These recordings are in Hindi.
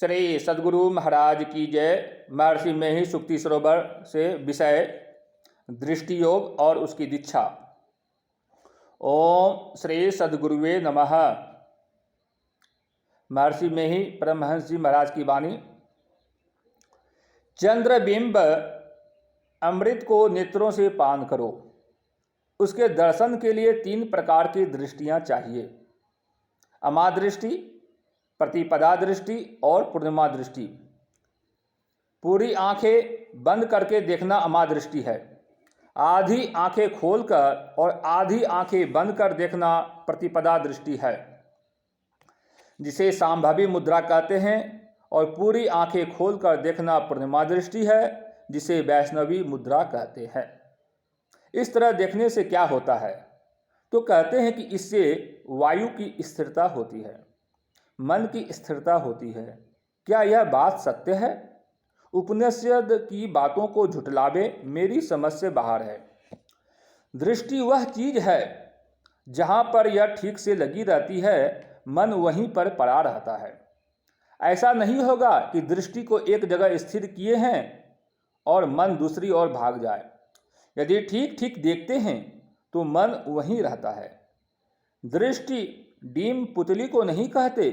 श्री सद्गुरु महाराज की जय। महर्षि में ही सुक्ति सरोवर से विषय दृष्टि योग और उसकी दीक्षा। ओम श्री सद्गुरुवे नमः। महर्षि में ही परमहंस जी महाराज की वाणी। चंद्रबिंब अमृत को नेत्रों से पान करो। उसके दर्शन के लिए 3 प्रकार की दृष्टियां चाहिए। अमादृष्टि, प्रतिपदा दृष्टि और पूर्णिमा दृष्टि। पूरी आंखें बंद करके देखना अमादृष्टि है। आधी आंखें खोलकर और आधी आंखें बंद कर देखना प्रतिपदा दृष्टि है, जिसे सांभवी मुद्रा कहते हैं। और पूरी आंखें खोलकर देखना पूर्णिमा दृष्टि है, जिसे वैष्णवी मुद्रा कहते हैं। इस तरह देखने से क्या होता है? तो कहते हैं कि इससे वायु की स्थिरता होती है, मन की स्थिरता होती है। क्या यह बात सत्य है? उपनिषद की बातों को झुटलावे मेरी समझ से बाहर है। दृष्टि वह चीज है जहाँ पर यह ठीक से लगी रहती है, मन वहीं पर पड़ा रहता है। ऐसा नहीं होगा कि दृष्टि को एक जगह स्थिर किए हैं और मन दूसरी ओर भाग जाए। यदि ठीक ठीक देखते हैं तो मन वहीं रहता है। दृष्टि डीम पुतली को नहीं कहते,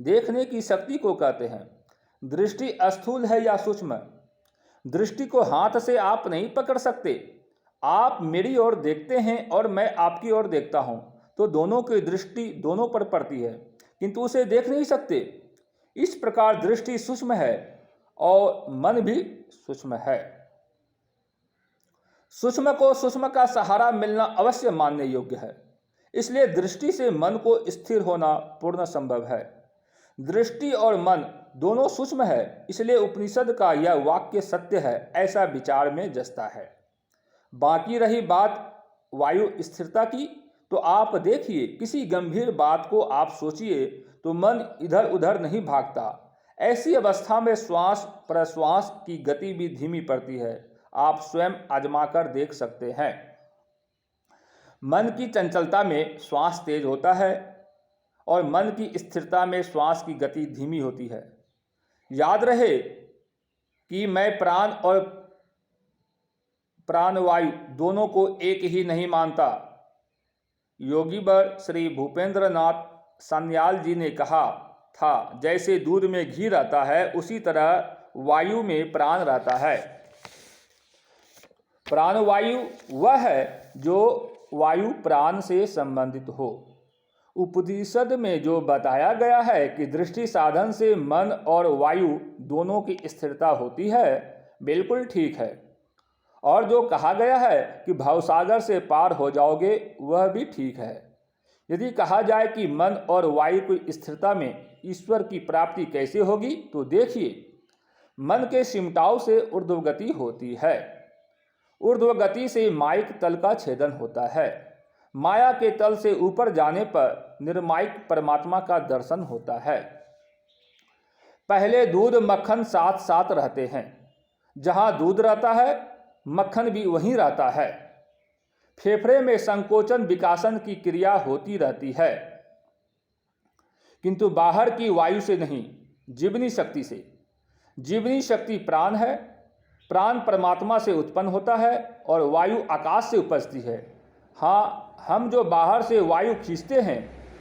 देखने की शक्ति को कहते हैं। दृष्टि स्थूल है या सूक्ष्म, दृष्टि को हाथ से आप नहीं पकड़ सकते। आप मेरी ओर देखते हैं और मैं आपकी ओर देखता हूं, तो दोनों की दृष्टि दोनों पर पड़ती है, किंतु उसे देख नहीं सकते। इस प्रकार दृष्टि सूक्ष्म है और मन भी सूक्ष्म है। सूक्ष्म को सूक्ष्म का सहारा मिलना अवश्य मानने योग्य है। इसलिए दृष्टि से मन को स्थिर होना पूर्ण संभव है। दृष्टि और मन दोनों सूक्ष्म है, इसलिए उपनिषद का यह वाक्य सत्य है, ऐसा विचार में जचता है। बाकी रही बात वायु स्थिरता की, तो आप देखिए, किसी गंभीर बात को आप सोचिए तो मन इधर उधर नहीं भागता। ऐसी अवस्था में श्वास प्रश्वास की गति भी धीमी पड़ती है। आप स्वयं आजमा कर देख सकते हैं। मन की चंचलता में श्वास तेज होता है और मन की स्थिरता में श्वास की गति धीमी होती है। याद रहे कि मैं प्राण और प्राणवायु दोनों को एक ही नहीं मानता। योगीवर श्री भूपेंद्र नाथ सान्याल जी ने कहा था, जैसे दूध में घी रहता है, उसी तरह वायु में प्राण रहता है। प्राणवायु वह है जो वायु प्राण से संबंधित हो। उपनिषद में जो बताया गया है कि दृष्टि साधन से मन और वायु दोनों की स्थिरता होती है, बिल्कुल ठीक है। और जो कहा गया है कि भवसागर से पार हो जाओगे, वह भी ठीक है। यदि कहा जाए कि मन और वायु की स्थिरता में ईश्वर की प्राप्ति कैसे होगी, तो देखिए, मन के सिमटाव से ऊर्ध्वगति होती है। ऊर्ध्वगति से माइक तल का छेदन होता है। माया के तल से ऊपर जाने पर निर्माइक परमात्मा का दर्शन होता है। पहले दूध मक्खन साथ साथ रहते हैं। जहां दूध रहता है, मक्खन भी वहीं रहता है। फेफड़े में संकोचन विकासन की क्रिया होती रहती है, किंतु बाहर की वायु से नहीं, जीवनी शक्ति से। जीवनी शक्ति प्राण है। प्राण परमात्मा से उत्पन्न होता है और वायु आकाश से उपजती है। हाँ, हम जो बाहर से वायु खींचते हैं,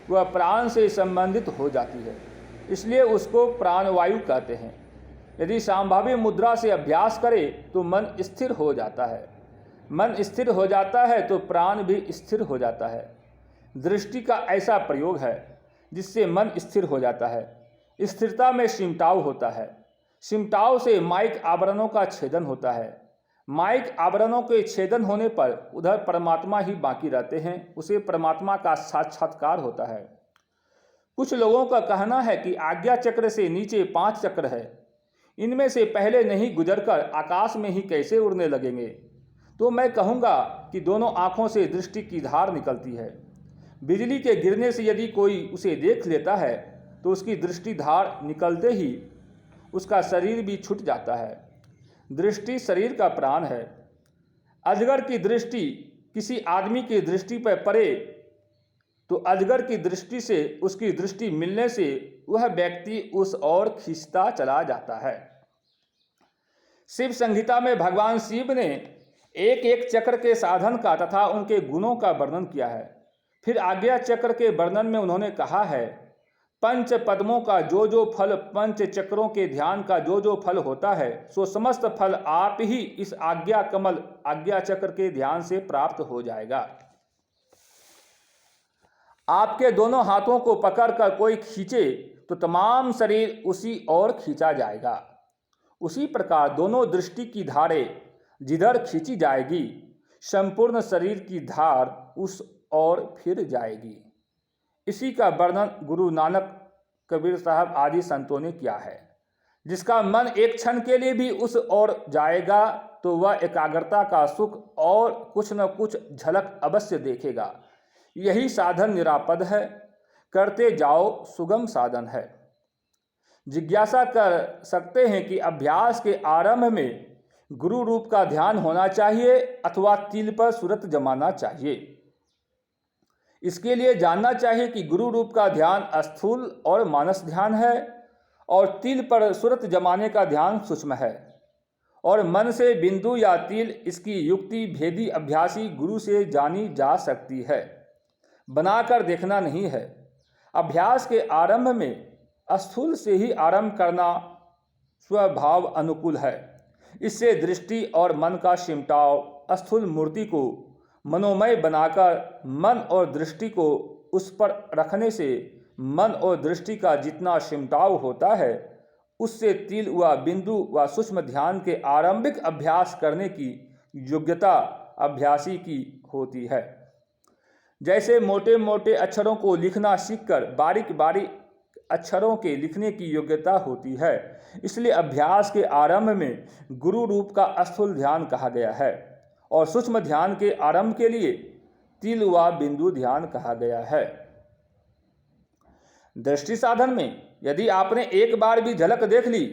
वह प्राण से संबंधित हो जाती है, इसलिए उसको प्राणवायु कहते हैं। यदि सांभवी मुद्रा से अभ्यास करे तो मन स्थिर हो जाता है। मन स्थिर हो जाता है तो प्राण भी स्थिर हो जाता है। दृष्टि का ऐसा प्रयोग है जिससे मन स्थिर हो जाता है। स्थिरता में सिमटाव होता है। सिमटाव से माइक आवरणों का छेदन होता है। माइक आवरणों के छेदन होने पर उधर परमात्मा ही बाकी रहते हैं, उसे परमात्मा का साक्षात्कार होता है। कुछ लोगों का कहना है कि आज्ञा चक्र से नीचे 5 चक्र है, इनमें से पहले नहीं गुजरकर आकाश में ही कैसे उड़ने लगेंगे? तो मैं कहूँगा कि दोनों आँखों से दृष्टि की धार निकलती है। बिजली के गिरने से यदि कोई उसे देख लेता है तो उसकी दृष्टि धार निकलते ही उसका शरीर भी छूट जाता है। दृष्टि शरीर का प्राण है। अजगर की दृष्टि किसी आदमी की दृष्टि पर पड़े तो अजगर की दृष्टि से उसकी दृष्टि मिलने से वह व्यक्ति उस ओर खींचता चला जाता है। शिव संहिता में भगवान शिव ने एक एक चक्र के साधन का तथा उनके गुणों का वर्णन किया है। फिर आज्ञा चक्र के वर्णन में उन्होंने कहा है, पंच पद्मों का जो जो फल, पंच चक्रों के ध्यान का जो जो फल होता है, सो समस्त फल आप ही इस आज्ञा कमल आज्ञा चक्र के ध्यान से प्राप्त हो जाएगा। आपके दोनों हाथों को पकड़कर कोई खींचे तो तमाम शरीर उसी ओर खींचा जाएगा। उसी प्रकार दोनों दृष्टि की धारें जिधर खींची जाएगी, संपूर्ण शरीर की धार उस ओर फिर जाएगी। इसी का वर्णन गुरु नानक, कबीर साहब आदि संतों ने किया है। जिसका मन एक क्षण के लिए भी उस ओर जाएगा तो वह एकाग्रता का सुख और कुछ न कुछ झलक अवश्य देखेगा। यही साधन निरापद है, करते जाओ, सुगम साधन है। जिज्ञासा कर सकते हैं कि अभ्यास के आरंभ में गुरु रूप का ध्यान होना चाहिए अथवा तिल पर सूरत जमाना चाहिए। इसके लिए जानना चाहिए कि गुरु रूप का ध्यान स्थूल और मानस ध्यान है और तिल पर सूरत जमाने का ध्यान सूक्ष्म है, और मन से बिंदु या तिल इसकी युक्ति भेदी अभ्यासी गुरु से जानी जा सकती है, बनाकर देखना नहीं है। अभ्यास के आरंभ में स्थूल से ही आरंभ करना स्वभाव अनुकूल है। इससे दृष्टि और मन का सिमटाव स्थूल मूर्ति को मनोमय बनाकर मन और दृष्टि को उस पर रखने से मन और दृष्टि का जितना सिमटाव होता है, उससे तिल व बिंदु व सूक्ष्म ध्यान के आरंभिक अभ्यास करने की योग्यता अभ्यासी की होती है। जैसे मोटे मोटे अक्षरों को लिखना सीखकर बारीक बारीक अक्षरों के लिखने की योग्यता होती है, इसलिए अभ्यास के आरंभ में गुरु रूप का स्थूल ध्यान कहा गया है और सूक्ष्म ध्यान के आरंभ के लिए तिल व बिंदु ध्यान कहा गया है। दृष्टि साधन में यदि आपने एक बार भी झलक देख ली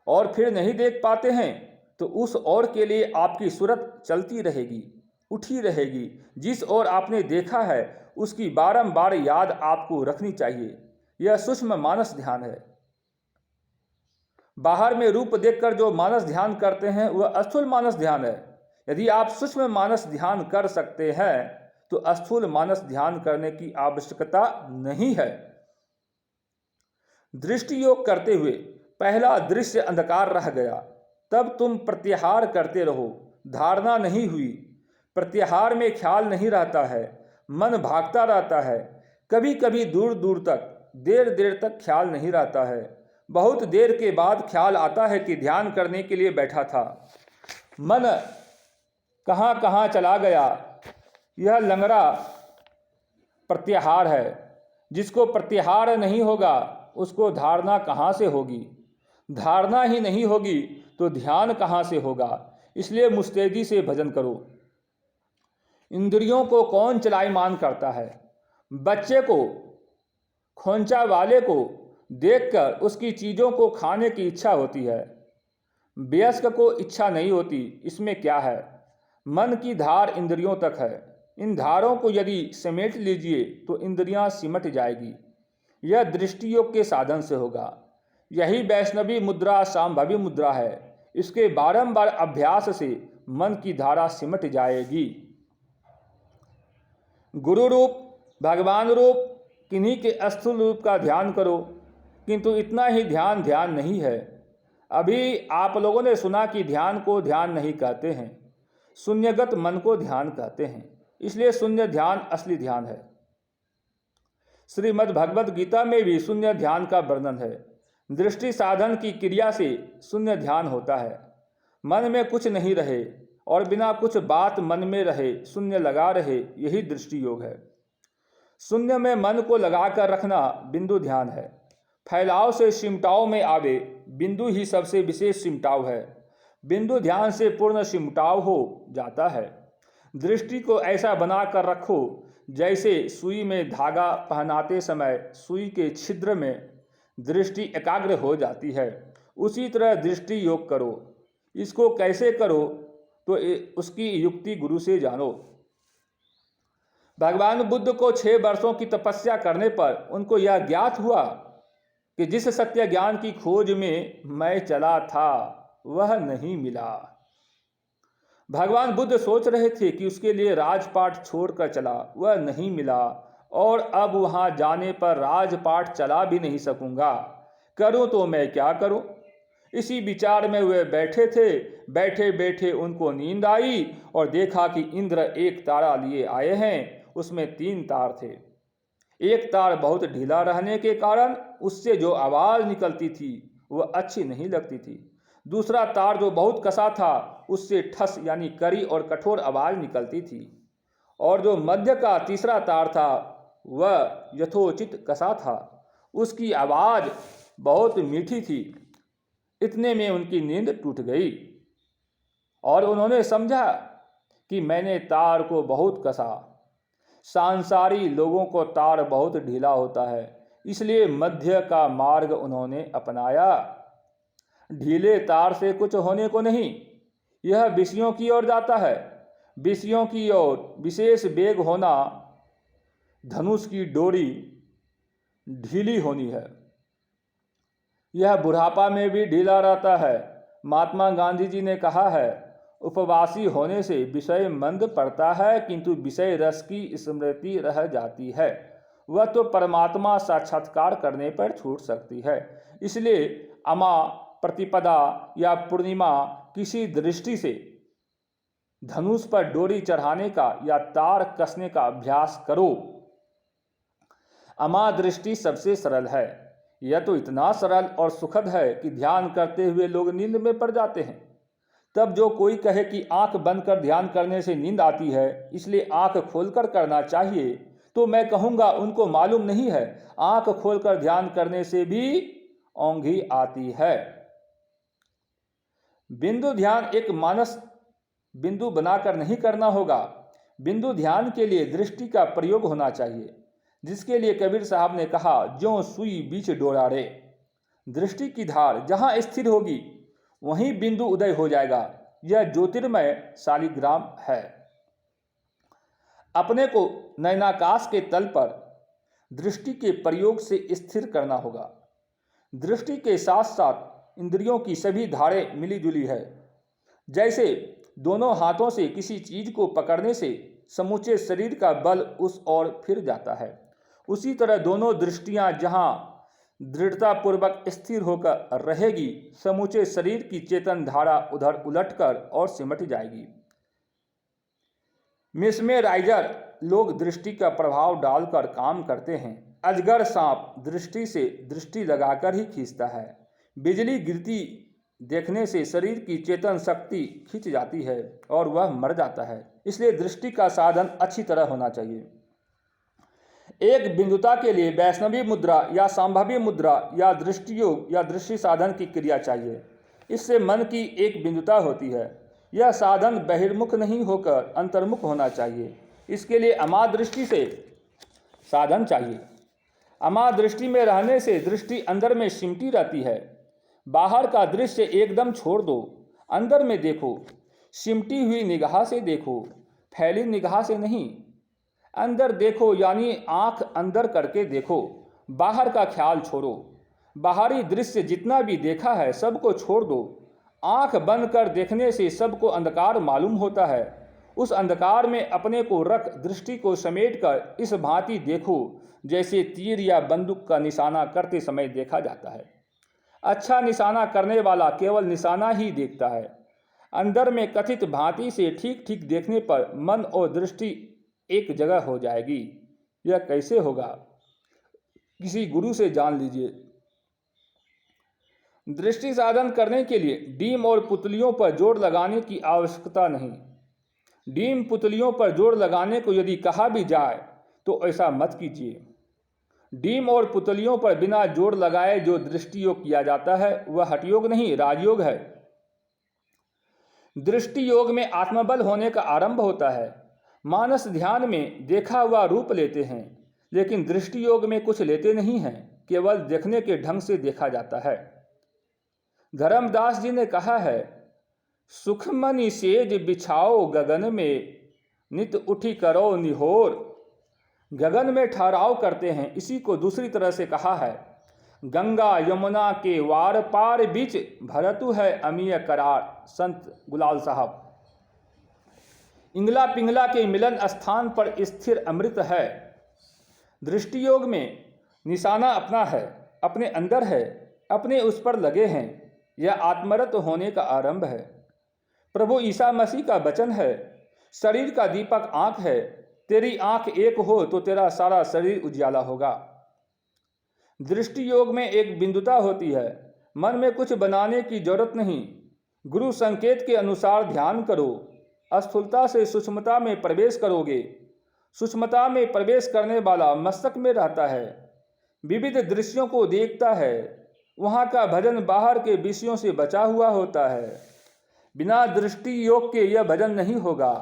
और फिर नहीं देख पाते हैं तो उस ओर के लिए आपकी सूरत चलती रहेगी, उठी रहेगी। जिस ओर आपने देखा है उसकी बारंबार याद आपको रखनी चाहिए। यह सूक्ष्म मानस ध्यान है। बाहर में रूप देखकर जो मानस ध्यान करते हैं वह स्थूल मानस ध्यान है। यदि आप सूक्ष्म मानस ध्यान कर सकते हैं तो स्थूल मानस ध्यान करने की आवश्यकता नहीं है। दृष्टि योग करते हुए पहला दृश्य अंधकार रह गया, तब तुम प्रत्याहार करते रहो। धारणा नहीं हुई, प्रत्याहार में ख्याल नहीं रहता है, मन भागता रहता है। कभी कभी दूर दूर तक, देर देर तक ख्याल नहीं रहता है। बहुत देर के बाद ख्याल आता है कि ध्यान करने के लिए बैठा था, मन कहाँ कहाँ चला गया। यह लंगड़ा प्रत्याहार है। जिसको प्रत्याहार नहीं होगा उसको धारणा कहाँ से होगी? धारणा ही नहीं होगी तो ध्यान कहाँ से होगा? इसलिए मुस्तैदी से भजन करो। इंद्रियों को कौन चलायमान करता है? बच्चे को, खोंचा वाले को देखकर उसकी चीज़ों को खाने की इच्छा होती है, वयस्क को इच्छा नहीं होती। इसमें क्या है? मन की धार इंद्रियों तक है। इन धारों को यदि समेट लीजिए तो इंद्रियां सिमट जाएगी। यह दृष्टि योग के साधन से होगा। यही वैष्णवी मुद्रा सांभवी मुद्रा है। इसके बारंबार अभ्यास से मन की धारा सिमट जाएगी। गुरु रूप, भगवान रूप, किन्हीं के स्थूल रूप का ध्यान करो, किंतु इतना ही ध्यान ध्यान नहीं है। अभी आप लोगों ने सुना कि ध्यान को ध्यान नहीं कहते हैं, शून्यगत मन को ध्यान कहते हैं। इसलिए शून्य ध्यान असली ध्यान है। श्रीमद् भगवद गीता में भी शून्य ध्यान का वर्णन है। दृष्टि साधन की क्रिया से शून्य ध्यान होता है। मन में कुछ नहीं रहे और बिना कुछ बात मन में रहे, शून्य लगा रहे, यही दृष्टि योग है। शून्य में मन को लगाकर रखना बिंदु ध्यान है। फैलाव से सिमटाव में आवे, बिंदु ही सबसे विशेष सिमटाव है। बिंदु ध्यान से पूर्ण सिमटाव हो जाता है। दृष्टि को ऐसा बना कर रखो जैसे सुई में धागा पहनाते समय सुई के छिद्र में दृष्टि एकाग्र हो जाती है। उसी तरह दृष्टि योग करो। इसको कैसे करो तो उसकी युक्ति गुरु से जानो। भगवान बुद्ध को 6 वर्षों की तपस्या करने पर उनको यह ज्ञात हुआ कि जिस सत्य ज्ञान की खोज में मैं चला था वह नहीं मिला। भगवान बुद्ध सोच रहे थे कि उसके लिए राजपाट छोड़कर चला, वह नहीं मिला, और अब वहां जाने पर राजपाट चला भी नहीं सकूंगा। करूं तो मैं क्या करूं? इसी विचार में वे बैठे थे। बैठे बैठे उनको नींद आई और देखा कि इंद्र एक तारा लिए आए हैं। उसमें 3 तार थे। एक तार बहुत ढीला रहने के कारण उससे जो आवाज़ निकलती थी वह अच्छी नहीं लगती थी। दूसरा तार जो बहुत कसा था उससे ठस यानी कड़ी और कठोर आवाज़ निकलती थी। और जो मध्य का तीसरा तार था वह यथोचित कसा था, उसकी आवाज़ बहुत मीठी थी। इतने में उनकी नींद टूट गई और उन्होंने समझा कि मैंने तार को बहुत कसा। सांसारी लोगों को तार बहुत ढीला होता है, इसलिए मध्य का मार्ग उन्होंने अपनाया। ढीले तार से कुछ होने को नहीं, यह विषयों की ओर जाता है। विषयों की ओर विशेष वेग होना धनुष की डोरी ढीली होनी है। यह बुढ़ापा में भी ढीला रहता है। महात्मा गांधी जी ने कहा है, उपवासी होने से विषय मंद पड़ता है किंतु विषय रस की स्मृति रह जाती है। वह तो परमात्मा साक्षात्कार करने पर छूट सकती है। इसलिए अमा, प्रतिपदा या पूर्णिमा किसी दृष्टि से धनुष पर डोरी चढ़ाने का या तार कसने का अभ्यास करो। अमा दृष्टि सबसे सरल है। यह तो इतना सरल और सुखद है कि ध्यान करते हुए लोग नींद में पड़ जाते हैं। तब जो कोई कहे कि आंख बंद कर ध्यान करने से नींद आती है, इसलिए आंख खोलकर करना चाहिए, तो मैं कहूँगा उनको मालूम नहीं है आंख खोलकर ध्यान करने से भी औंधी आती है। बिंदु ध्यान एक मानस बिंदु बनाकर नहीं करना होगा। बिंदु ध्यान के लिए दृष्टि का प्रयोग होना चाहिए, जिसके लिए कबीर साहब ने कहा, ज्यों सुई बीच डोरा रे। दृष्टि की धार जहाँ स्थिर होगी वहीं बिंदु उदय हो जाएगा। यह ज्योतिर्मय शालिग्राम है। अपने को नयनाकाश के तल पर दृष्टि के प्रयोग से स्थिर करना होगा। दृष्टि के साथ साथ इंद्रियों की सभी धारें मिलीजुली है। जैसे दोनों हाथों से किसी चीज को पकड़ने से समूचे शरीर का बल उस ओर फिर जाता है, उसी तरह दोनों दृष्टियां जहां दृढ़तापूर्वक स्थिर होकर रहेगी, समूचे शरीर की चेतन धारा उधर उलटकर और सिमट जाएगी। मिसमेराइजर लोग दृष्टि का प्रभाव डालकर काम करते हैं। अजगर सांप दृष्टि से दृष्टि लगाकर ही खींचता है। बिजली गिरती देखने से शरीर की चेतन शक्ति खिंच जाती है और वह मर जाता है। इसलिए दृष्टि का साधन अच्छी तरह होना चाहिए। एक बिंदुता के लिए वैष्णवी मुद्रा या संभावी मुद्रा या दृष्टि योग या दृष्टि साधन की क्रिया चाहिए। इससे मन की एक बिंदुता होती है। यह साधन बहिर्मुख नहीं होकर अंतर्मुख होना चाहिए। इसके लिए अमा दृष्टि से साधन चाहिए। अमा दृष्टि में रहने से दृष्टि अंदर में सिमटी रहती है। बाहर का दृश्य एकदम छोड़ दो, अंदर में देखो। सिमटी हुई निगाह से देखो, फैली निगाह से नहीं। अंदर देखो यानी आंख अंदर करके देखो। बाहर का ख्याल छोड़ो। बाहरी दृश्य जितना भी देखा है सबको छोड़ दो। आंख बंद कर देखने से सबको अंधकार मालूम होता है। उस अंधकार में अपने को रख दृष्टि को समेटकर इस भांति देखो जैसे तीर या बंदूक का निशाना करते समय देखा जाता है। अच्छा निशाना करने वाला केवल निशाना ही देखता है। अंदर में कथित भांति से ठीक ठीक देखने पर मन और दृष्टि एक जगह हो जाएगी। यह कैसे होगा? किसी गुरु से जान लीजिए। दृष्टि साधन करने के लिए डीम और पुतलियों पर जोर लगाने की आवश्यकता नहीं। डीम पुतलियों पर जोर लगाने को यदि कहा भी जाए तो ऐसा मत कीजिए। डीम और पुतलियों पर बिना जोर लगाए जो दृष्टि योग किया जाता है वह हठयोग नहीं, राजयोग है। दृष्टि योग में आत्मबल होने का आरंभ होता है। मानस ध्यान में देखा हुआ रूप लेते हैं, लेकिन दृष्टि योग में कुछ लेते नहीं हैं, केवल देखने के ढंग से देखा जाता है। धर्मदास जी ने कहा है, सुखमनि सेज बिछाओ गगन में, नित उठी करो निहोर। गगन में ठहराव करते हैं, इसी को दूसरी तरह से कहा है, गंगा यमुना के वार पार बीच भरतु है अमीय करार। संत गुलाल साहब। इंगला पिंगला के मिलन स्थान पर स्थिर अमृत है। दृष्टि योग में निशाना अपना है, अपने अंदर है, अपने उस पर लगे हैं। यह आत्मरत होने का आरंभ है। प्रभु ईसा मसीह का वचन है, शरीर का दीपक आंख है। तेरी आंख एक हो तो तेरा सारा शरीर उजियाला होगा। दृष्टि योग में एक बिंदुता होती है। मन में कुछ बनाने की जरूरत नहीं। गुरु संकेत के अनुसार ध्यान करो। स्थूलता से सूक्ष्मता में प्रवेश करोगे। सूक्ष्मता में प्रवेश करने वाला मस्तक में रहता है, विविध दृश्यों को देखता है। वहाँ का भजन बाहर के विषयों से बचा हुआ होता है। बिना दृष्टि योग के यह भजन नहीं होगा।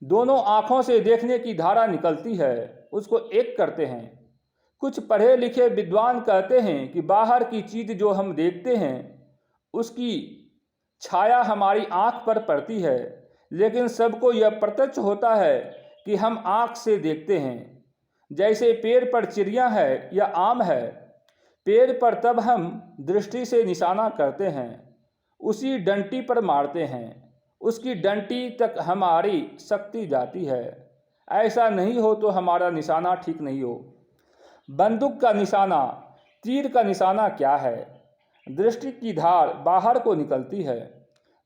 दोनों आँखों से देखने की धारा निकलती है, उसको एक करते हैं। कुछ पढ़े लिखे विद्वान कहते हैं कि बाहर की चीज़ जो हम देखते हैं उसकी छाया हमारी आँख पर पड़ती है, लेकिन सबको यह प्रत्यक्ष होता है कि हम आँख से देखते हैं। जैसे पेड़ पर चिड़िया है या आम है, पेड़ पर तब हम दृष्टि से निशाना करते हैं, उसी डंटी पर मारते हैं, उसकी डंटी तक हमारी शक्ति जाती है। ऐसा नहीं हो तो हमारा निशाना ठीक नहीं हो। बंदूक का निशाना, तीर का निशाना क्या है? दृष्टि की धार बाहर को निकलती है।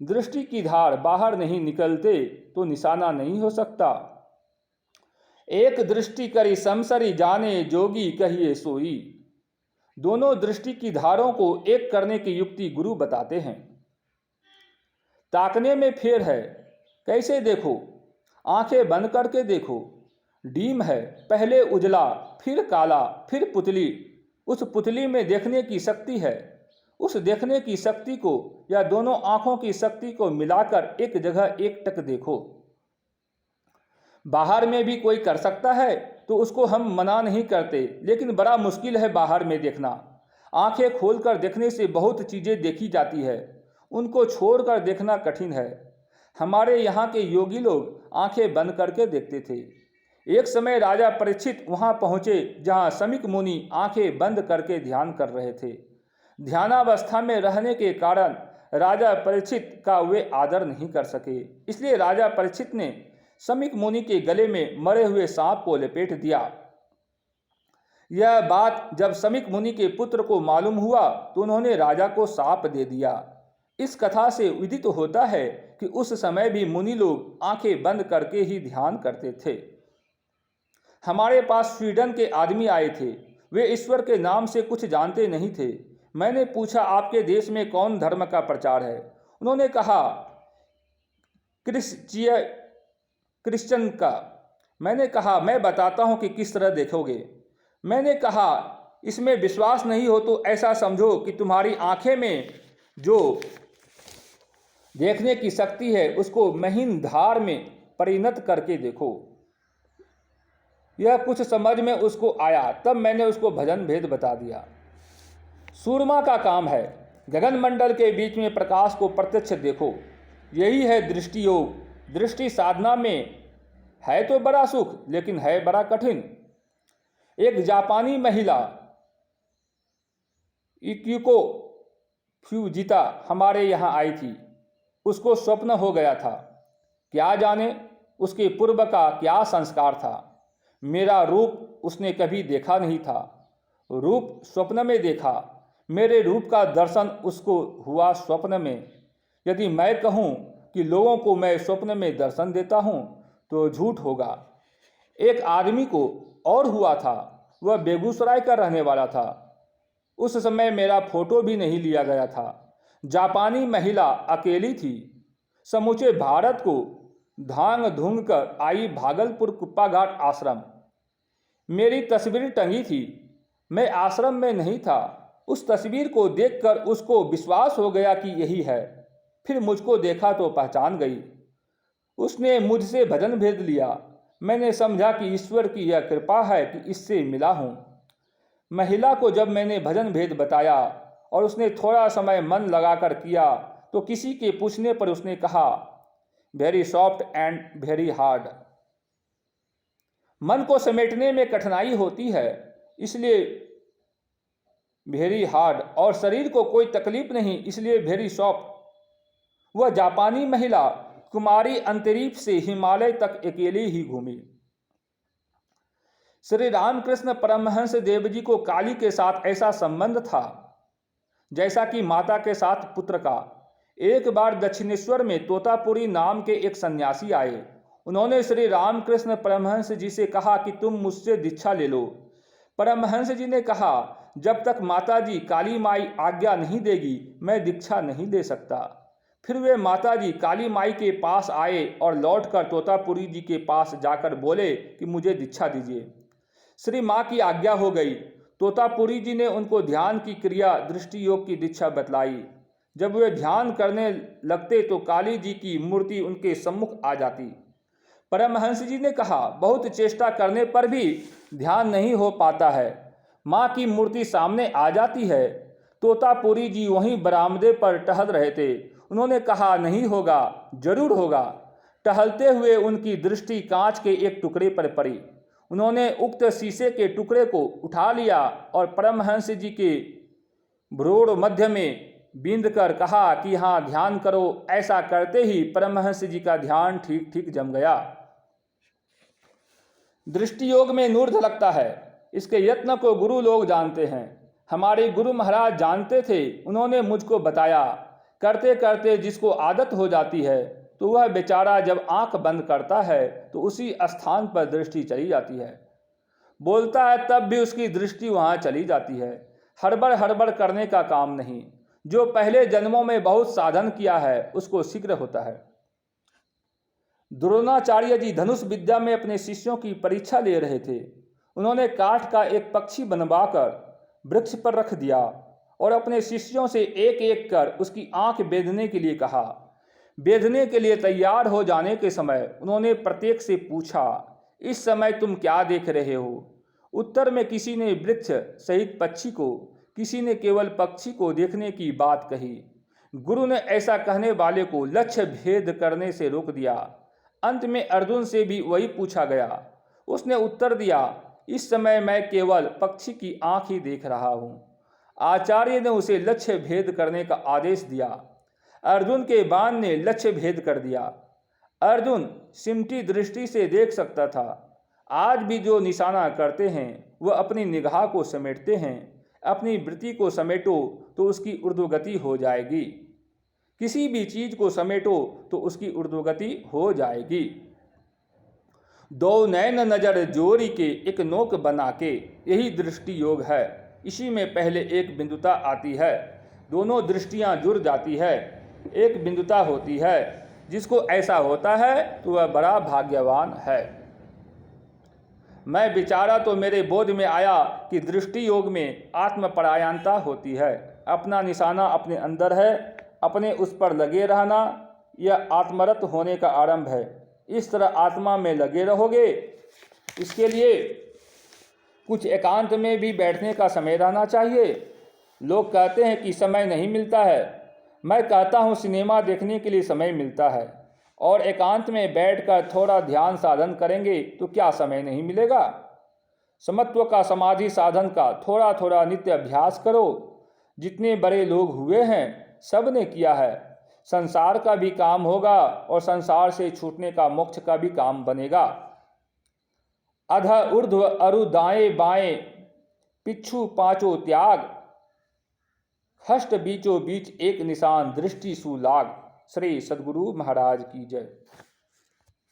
दृष्टि की धार बाहर नहीं निकलते तो निशाना नहीं हो सकता। एक दृष्टि करी समसरी जाने जोगी कहिए सोई। दोनों दृष्टि की धारों को एक करने की युक्ति गुरु बताते हैं। ताकने में फेर है, कैसे देखो? आंखें बंद करके देखो। डीम है, पहले उजला फिर काला फिर पुतली। उस पुतली में देखने की शक्ति है। उस देखने की शक्ति को या दोनों आंखों की शक्ति को मिलाकर एक जगह एक टक देखो। बाहर में भी कोई कर सकता है तो उसको हम मना नहीं करते, लेकिन बड़ा मुश्किल है बाहर में देखना। आंखें खोलकर देखने से बहुत चीज़ें देखी जाती है, उनको छोड़कर देखना कठिन है। हमारे यहाँ के योगी लोग आंखें बंद करके देखते थे। एक समय राजा परीक्षित वहाँ पहुँचे जहाँ समीक मुनि आंखें बंद करके ध्यान कर रहे थे। ध्यानावस्था में रहने के कारण राजा परीक्षित का वे आदर नहीं कर सके, इसलिए राजा परीक्षित ने समीक मुनि के गले में मरे हुए सांप को लपेट दिया। यह बात जब समीक मुनि के पुत्र को मालूम हुआ तो उन्होंने राजा को शाप दे दिया। इस कथा से विदित होता है कि उस समय भी मुनि लोग आंखें बंद करके ही ध्यान करते थे। हमारे पास स्वीडन के आदमी आए थे। वे ईश्वर के नाम से कुछ जानते नहीं थे। मैंने पूछा, आपके देश में कौन धर्म का प्रचार है? उन्होंने कहा, क्रिश्चियन का। मैंने कहा, मैं बताता हूँ कि किस तरह देखोगे। मैंने कहा, इसमें विश्वास नहीं हो तो ऐसा समझो कि तुम्हारी आंखें में जो देखने की शक्ति है उसको महीन धार में परिणत करके देखो। यह कुछ समझ में उसको आया, तब मैंने उसको भजन भेद बता दिया। सूरमा का काम है, गगन मंडल के बीच में प्रकाश को प्रत्यक्ष देखो। यही है दृष्टि योग। दृष्टि साधना में है तो बड़ा सुख, लेकिन है बड़ा कठिन। एक जापानी महिला इक्यूको फ्यूजिता हमारे यहाँ आई थी। उसको स्वप्न हो गया था, क्या जाने उसके पूर्व का क्या संस्कार था। मेरा रूप उसने कभी देखा नहीं था, रूप स्वप्न में देखा। मेरे रूप का दर्शन उसको हुआ स्वप्न में। यदि मैं कहूँ कि लोगों को मैं स्वप्न में दर्शन देता हूँ तो झूठ होगा। एक आदमी को और हुआ था, वह बेगूसराय का रहने वाला था। उस समय मेरा फोटो भी नहीं लिया गया था। जापानी महिला अकेली थी, समूचे भारत को धांग धूंग कर आई भागलपुर कुप्पा घाट आश्रम। मेरी तस्वीर टंगी थी, मैं आश्रम में नहीं था। उस तस्वीर को देखकर उसको विश्वास हो गया कि यही है। फिर मुझको देखा तो पहचान गई। उसने मुझसे भजन भेद लिया। मैंने समझा कि ईश्वर की यह कृपा है कि इससे मिला हूँ। महिला को जब मैंने भजन भेद बताया और उसने थोड़ा समय मन लगाकर किया तो किसी के पूछने पर उसने कहा, very soft and very hard. मन को समेटने में कठिनाई होती है, इसलिए वेरी हार्ड और शरीर को कोई तकलीफ नहीं, इसलिए वेरी सॉफ्ट। वह जापानी महिला कुमारी अंतरिक्ष से हिमालय तक अकेले ही घूमी। श्री रामकृष्ण परमहंस देव जी को काली के साथ ऐसा संबंध था जैसा कि माता के साथ पुत्र का। एक बार दक्षिणेश्वर में तोतापुरी नाम के एक सन्यासी आए। उन्होंने श्री रामकृष्ण परमहंस जी से कहा कि तुम मुझसे दीक्षा ले लो। परमहंस जी ने कहा, जब तक माता जी काली माई आज्ञा नहीं देगी मैं दीक्षा नहीं ले सकता। फिर वे माता जी काली माई के पास आए और लौटकर तोतापुरी जी के पास जाकर बोले कि मुझे दीक्षा दीजिए। श्री माँ की आज्ञा हो गई। तोतापुरी जी ने उनको ध्यान की क्रिया दृष्टि योग की दीक्षा बतलाई। जब वे ध्यान करने लगते तो काली जी की मूर्ति उनके सम्मुख आ जाती। परमहंस जी ने कहा, बहुत चेष्टा करने पर भी ध्यान नहीं हो पाता है। माँ की मूर्ति सामने आ जाती है। तोतापुरी जी वहीं बरामदे पर टहल रहे थे। उन्होंने कहा, नहीं होगा, जरूर होगा। टहलते हुए उनकी दृष्टि कांच के एक टुकड़े पर पड़ी। उन्होंने उक्त शीशे के टुकड़े को उठा लिया और परमहंस जी के भ्रूण मध्य में बींद कर कहा कि हाँ ध्यान करो। ऐसा करते ही परमहंस जी का ध्यान ठीक ठीक जम गया। दृष्टि योग में नूर झलकता है। इसके यत्न को गुरु लोग जानते हैं। हमारे गुरु महाराज जानते थे। उन्होंने मुझको बताया। करते करते जिसको आदत हो जाती है तो वह बेचारा जब आंख बंद करता है तो उसी स्थान पर दृष्टि चली जाती है। बोलता है तब भी उसकी दृष्टि वहाँ चली जाती है। हड़बड़ हड़बड़ करने का काम नहीं। जो पहले जन्मों में बहुत साधन किया है उसको शीघ्र होता है। द्रोणाचार्य जी धनुष विद्या में अपने शिष्यों की परीक्षा ले रहे थे। उन्होंने काठ का एक पक्षी बनवाकर वृक्ष पर रख दिया और अपने शिष्यों से एक एक कर उसकी आंख बेधने के लिए कहा। बेधने के लिए तैयार हो जाने के समय उन्होंने प्रत्येक से पूछा, इस समय तुम क्या देख रहे हो? उत्तर में किसी ने वृक्ष सहित पक्षी को, किसी ने केवल पक्षी को देखने की बात कही। गुरु ने ऐसा कहने वाले को लक्ष्य भेद करने से रोक दिया। अंत में अर्जुन से भी वही पूछा गया। उसने उत्तर दिया, इस समय मैं केवल पक्षी की आंख ही देख रहा हूँ। आचार्य ने उसे लक्ष्य भेद करने का आदेश दिया। अर्जुन के बाण ने लक्ष्य भेद कर दिया। अर्जुन सिमटी दृष्टि से देख सकता था। आज भी जो निशाना करते हैं वह अपनी निगाह को समेटते हैं। अपनी वृत्ति को समेटो तो उसकी ऊर्ध्वगति हो जाएगी। किसी भी चीज को समेटो तो उसकी ऊर्ध्वगति हो जाएगी। दो नैन नजर जोरी के एक नोक बना के, यही दृष्टि योग है। इसी में पहले एक बिंदुता आती है, दोनों दृष्टियां जुड़ जाती है, एक बिंदुता होती है। जिसको ऐसा होता है तो वह बड़ा भाग्यवान है। मैं विचारा तो मेरे बोध में आया कि दृष्टि योग में आत्मपरायणता होती है। अपना निशाना अपने अंदर है, अपने उस पर लगे रहना यह आत्मरत होने का आरंभ है। इस तरह आत्मा में लगे रहोगे। इसके लिए कुछ एकांत में भी बैठने का समय रहना चाहिए। लोग कहते हैं कि समय नहीं मिलता है। मैं कहता हूँ सिनेमा देखने के लिए समय मिलता है, और एकांत में बैठकर थोड़ा ध्यान साधन करेंगे तो क्या समय नहीं मिलेगा। समत्व का समाधि साधन का थोड़ा थोड़ा नित्य अभ्यास करो। जितने बड़े लोग हुए हैं सब ने किया है। संसार का भी काम होगा और संसार से छूटने का मोक्ष का भी काम बनेगा। अध ऊर्ध्व अरु दाएं बाएं पिच्छू पांचों त्याग, हष्ट बीचों बीच एक निशान दृष्टि सुलाग। श्री सद्गुरु महाराज की जय।